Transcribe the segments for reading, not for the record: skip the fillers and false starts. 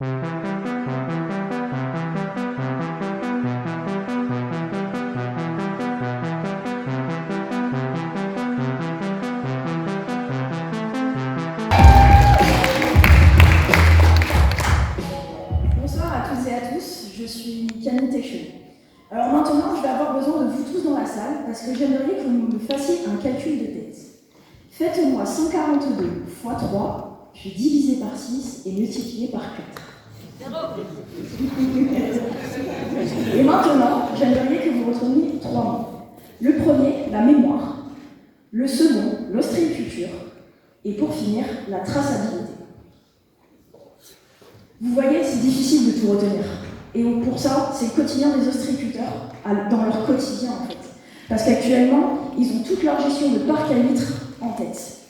Bonsoir à toutes et à tous, je suis Camille Técheux. Alors maintenant, je vais avoir besoin de vous tous dans la salle parce que j'aimerais que vous me fassiez un calcul de tête. Faites-moi 142 x 3, puis divisé par 6 et multiplié par 4. Et maintenant, j'aimerais que vous reteniez 3 mots. Le premier, la mémoire. Le second, l'ostréiculture. Et pour finir, la traçabilité. Vous voyez, c'est difficile de tout retenir. Et pour ça, c'est le quotidien des ostréiculteurs, dans leur quotidien en fait. Parce qu'actuellement, ils ont toute leur gestion de parc à huîtres en tête.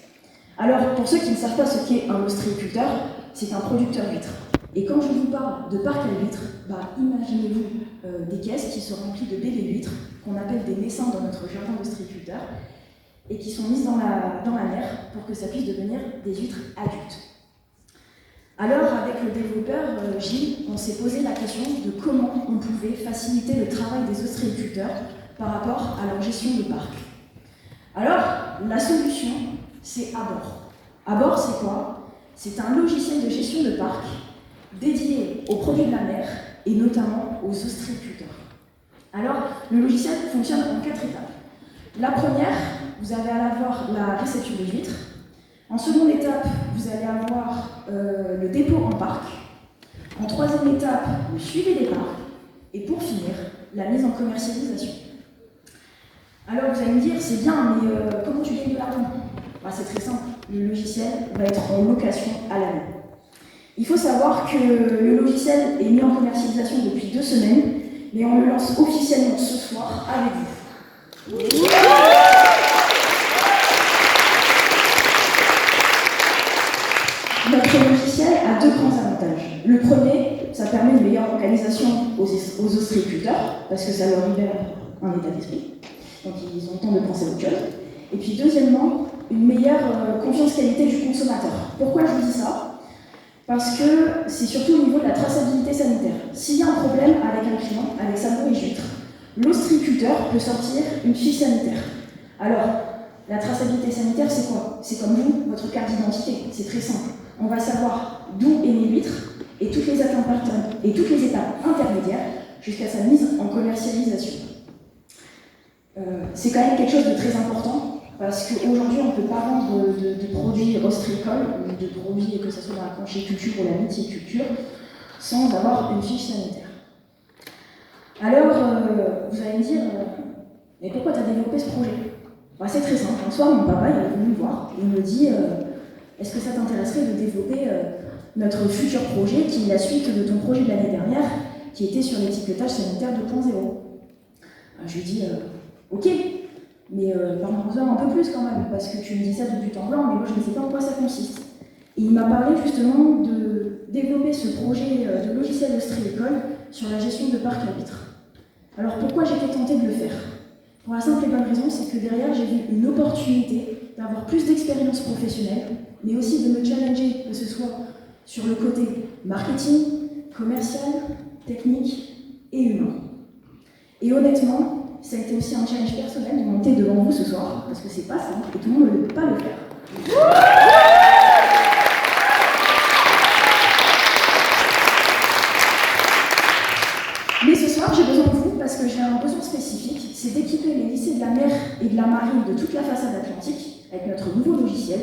Alors, pour ceux qui ne savent pas ce qu'est un ostréiculteur, c'est un producteur d'huîtres. Et quand je vous parle de parc à huîtres, imaginez-vous des caisses qui sont remplies de bébés d'huîtres, qu'on appelle des naissins dans notre jargon d'ostréiculteur, et qui sont mises dans la mer pour que ça puisse devenir des huîtres adultes. Alors, avec le développeur Gilles, on s'est posé la question de comment on pouvait faciliter le travail des ostréiculteurs par rapport à leur gestion de parc. Alors, la solution, c'est Abord. Abord, c'est quoi? C'est un logiciel de gestion de parc dédié aux produits de la mer et notamment aux ostréiculteurs. Alors, le logiciel fonctionne en 4 étapes. La première, vous allez avoir la réception des huîtres. En seconde étape, vous allez avoir le dépôt en parc. En troisième étape, le suivi des parcs. Et pour finir, la mise en commercialisation. Alors vous allez me dire, c'est bien, mais comment tu gagnes de l'argent? C'est très simple, le logiciel va être en location à l'année. Il faut savoir que le logiciel est mis en commercialisation depuis 2 semaines, mais on le lance officiellement ce soir avec vous. Notre logiciel a 2 grands avantages. Le premier, ça permet une meilleure organisation aux ostréiculteurs, parce que ça leur libère un état d'esprit. Donc ils ont le temps de penser à autre chose. Et puis deuxièmement, une meilleure confiance-qualité du consommateur. Pourquoi je vous dis ça? Parce que c'est surtout au niveau de la traçabilité sanitaire. S'il y a un problème avec un client, avec sa nourriture et huîtres, l'ostréiculteur peut sortir une fiche sanitaire. Alors, la traçabilité sanitaire, c'est quoi? C'est comme vous, votre carte d'identité. C'est très simple. On va savoir d'où est née l'huître et toutes les étapes intermédiaires jusqu'à sa mise en commercialisation. C'est quand même quelque chose de très important parce qu'aujourd'hui on ne peut pas vendre de produits ostréicoles, de produits que ce soit dans la conchyliculture ou la mythiculture, sans avoir une fiche sanitaire. Alors, vous allez me dire, mais pourquoi tu as développé ce projet? C'est très simple. Un soir, mon papa il est venu me voir et il me dit est-ce que ça t'intéresserait de développer notre futur projet qui est la suite de ton projet de l'année dernière qui était sur l'étiquetage sanitaire 2.0? Je lui dis ok, mais parle-moi un peu plus quand même, parce que tu me dis ça de but en blanc, mais moi je ne sais pas en quoi ça consiste. Et il m'a parlé justement de développer ce projet de logiciel ostréicole sur la gestion de parcs à huîtres. Alors pourquoi j'étais tentée de le faire? Pour la simple et bonne raison, c'est que derrière j'ai vu une opportunité d'avoir plus d'expérience professionnelle, mais aussi de me challenger, que ce soit sur le côté marketing, commercial, technique et humain. Et honnêtement, ça a été aussi un challenge personnel de monter devant vous ce soir, parce que c'est pas simple et tout le monde ne peut pas le faire. Mais ce soir, j'ai besoin de vous parce que j'ai un besoin spécifique, c'est d'équiper les lycées de la mer et de la marine de toute la façade atlantique avec notre nouveau logiciel,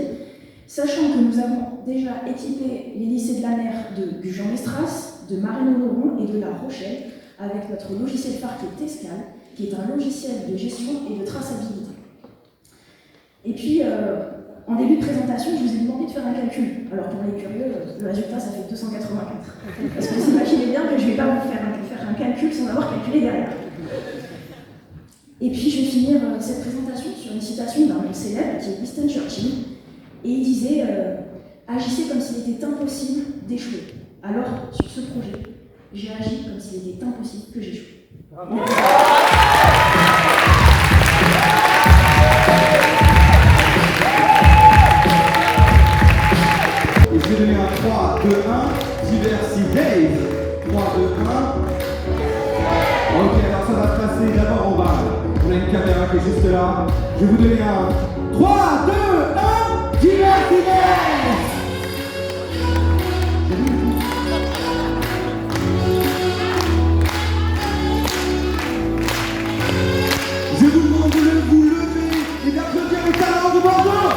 sachant que nous avons déjà équipé les lycées de la mer de Gujan-Mestras, de Marine-Oloron et de La Rochelle avec notre logiciel phare qui est Tescal, qui est un logiciel de gestion et de traçabilité. Et puis, en début de présentation, je vous ai demandé de faire un calcul. Alors pour les curieux, le résultat, ça fait 284. Parce que vous imaginez bien que je ne vais pas vous faire un calcul sans avoir calculé derrière. Et puis, je vais finir cette présentation sur une citation d'un homme célèbre, qui est Winston Churchill, et il disait « Agissez comme s'il était impossible d'échouer. » Alors, sur ce projet, j'ai agi comme s'il était impossible que j'échoue. Et je vais donner un 3, 2, 1, diversité. Dave. 3, 2, 1. Ok, alors ça va se passer d'abord au bal. On a une caméra qui est juste là. Je vais vous donner un 3, 2, 1. Diversité. Je vous demande de vous lever et d'applaudir les talents de Bordeaux.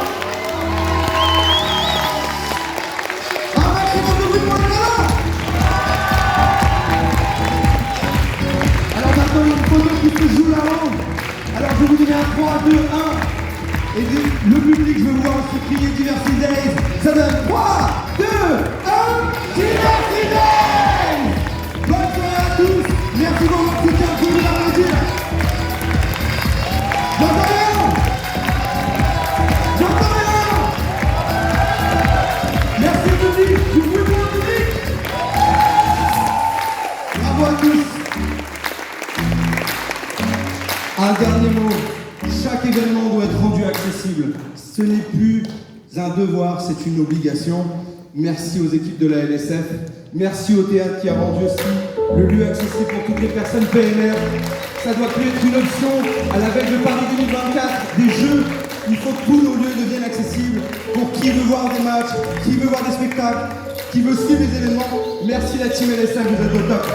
Un maximum de bruit pour les talents. Alors maintenant, il y a une photo qui se joue là-haut. Alors je vais vous donner un 3, 2, 1. Et le public, je veux vous voir aussi crier Diversity Days. Ça donne 3, 2, 1. Diversity Days. Bonne soirée à tous. Merci pour votre soutien. Je vous applaudir. J'entends rien. J'entends rien. Merci au public. Du bruit pour le public. Bravo à tous. Un dernier mot. Chaque événement doit être rendu accessible. Ce n'est plus un devoir, c'est une obligation. Merci aux équipes de la LSF. Merci au théâtre qui a rendu aussi le lieu accessible pour toutes les personnes PNR. Ça doit plus être une option à la veille de Paris 2024, des jeux. Il faut que tous nos lieux deviennent accessibles pour qui veut voir des matchs, qui veut voir des spectacles, qui veut suivre les événements. Merci la team LSF, vous êtes au top.